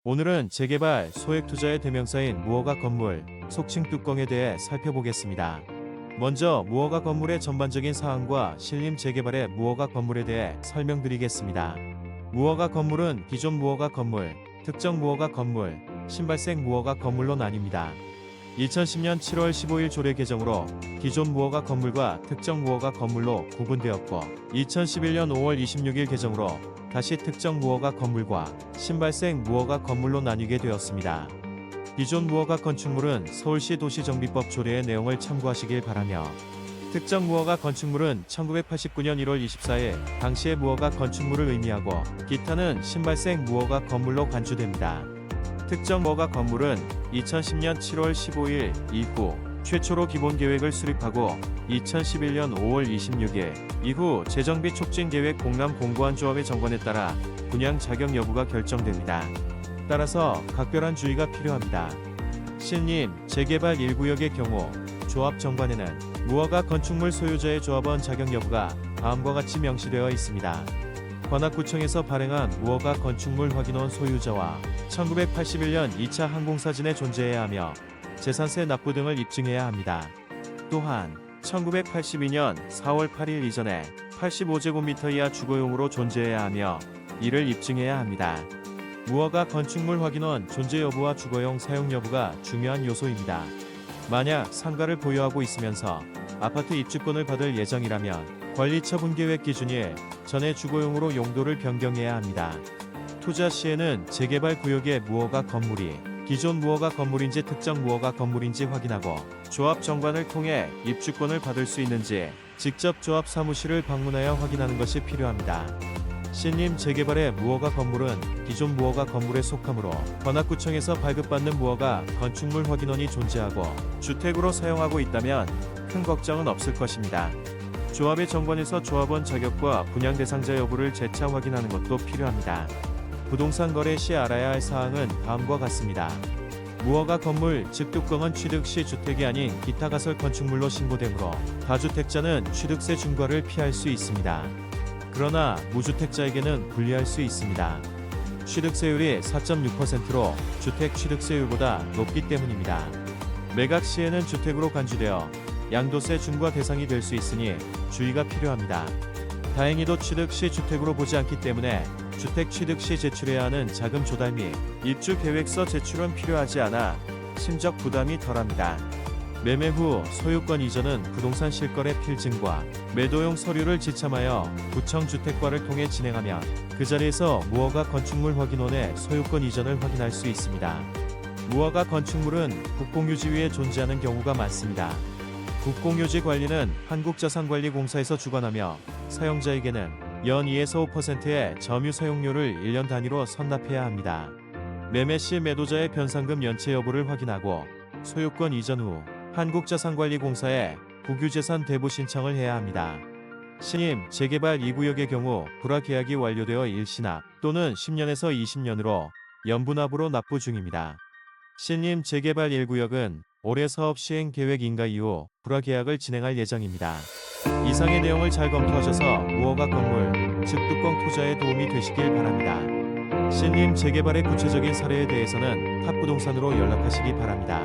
오늘은 재개발, 소액투자의 대명사인 무허가 건물, 속칭 뚜껑에 대해 살펴보겠습니다. 먼저 무허가 건물의 전반적인 사항과 신림 재개발의 무허가 건물에 대해 설명드리겠습니다. 무허가 건물은 기존 무허가 건물, 특정 무허가 건물, 신발생 무허가 건물로 나뉩니다. 2010년 7월 15일 조례 개정으로 기존 무허가 건물과 특정 무허가 건물로 구분되었고 2011년 5월 26일 개정으로 다시 특정 무허가 건물과 신발생 무허가 건물로 나뉘게 되었습니다. 기존 무허가 건축물은 서울시 도시정비법 조례의 내용을 참고하시길 바라며 특정 무허가 건축물은 1989년 1월 24일 당시의 무허가 건축물을 의미하고 기타는 신발생 무허가 건물로 간주됩니다. 특정 무허가 건물은 2010년 7월 15일 이후 최초로 기본계획을 수립하고 2011년 5월 26일 이후 재정비 촉진계획 공람 공고한 조합의 정관에 따라 분양 자격 여부가 결정됩니다. 따라서 각별한 주의가 필요합니다. 신림, 재개발 1구역의 경우 조합 정관에는 무허가 건축물 소유자의 조합원 자격 여부가 다음과 같이 명시되어 있습니다. 관악구청에서 발행한 무허가 건축물 확인원 소유자와 1981년 2차 항공사진에 존재해야 하며 재산세 납부 등을 입증해야 합니다. 또한 1982년 4월 8일 이전에 85제곱미터 이하 주거용으로 존재해야 하며 이를 입증해야 합니다. 무허가 건축물 확인원 존재 여부와 주거용 사용 여부가 중요한 요소입니다. 만약 상가를 보유하고 있으면서 아파트 입주권을 받을 예정이라면 관리처분계획 기준일 전에 주거용으로 용도를 변경해야 합니다. 투자 시에는 재개발 구역의 무허가 건물이 기존 무허가 건물인지 특정 무허가 건물인지 확인하고 조합 정관을 통해 입주권을 받을 수 있는지 직접 조합 사무실을 방문하여 확인하는 것이 필요합니다. 신림 재개발의 무허가 건물은 기존 무허가 건물에 속하므로 관악구청에서 발급받는 무허가 건축물 확인원이 존재하고 주택으로 사용하고 있다면 큰 걱정은 없을 것입니다. 조합의 정관에서 조합원 자격과 분양 대상자 여부를 재차 확인하는 것도 필요합니다. 부동산 거래 시 알아야 할 사항은 다음과 같습니다. 무허가 건물, 즉 뚜껑은 취득 시 주택이 아닌 기타 가설 건축물로 신고되므로 다주택자는 취득세 중과를 피할 수 있습니다. 그러나 무주택자에게는 불리할 수 있습니다. 취득세율이 4.6%로 주택 취득세율보다 높기 때문입니다. 매각 시에는 주택으로 간주되어 양도세 중과 대상이 될 수 있으니 주의가 필요합니다. 다행히도 취득 시 주택으로 보지 않기 때문에 주택 취득 시 제출해야 하는 자금 조달 및 입주 계획서 제출은 필요하지 않아 심적 부담이 덜합니다. 매매 후 소유권 이전은 부동산 실거래 필증과 매도용 서류를 지참하여 구청 주택과를 통해 진행하면 그 자리에서 무허가 건축물 확인원의 소유권 이전을 확인할 수 있습니다. 무허가 건축물은 국공유지 위에 존재하는 경우가 많습니다. 국공유지 관리는 한국자산관리공사에서 주관하며 사용자에게는 연 2에서 5%의 점유 사용료를 1년 단위로 선납해야 합니다. 매매 시 매도자의 변상금 연체 여부를 확인하고 소유권 이전 후 한국자산관리공사에 국유재산 대부 신청을 해야 합니다. 신임, 재개발 2구역의 경우 불화계약이 완료되어 일시납 또는 10년에서 20년으로 연분합으로 납부 중입니다. 신림, 재개발 1구역은 올해 사업 시행 계획 인가 이후 불화계약을 진행할 예정입니다. 이상의 내용을 잘 검토하셔서 무허가 건물, 즉 뚜껑 투자에 도움이 되시길 바랍니다. 신림 재개발의 구체적인 사례에 대해서는 탑부동산으로 연락하시기 바랍니다.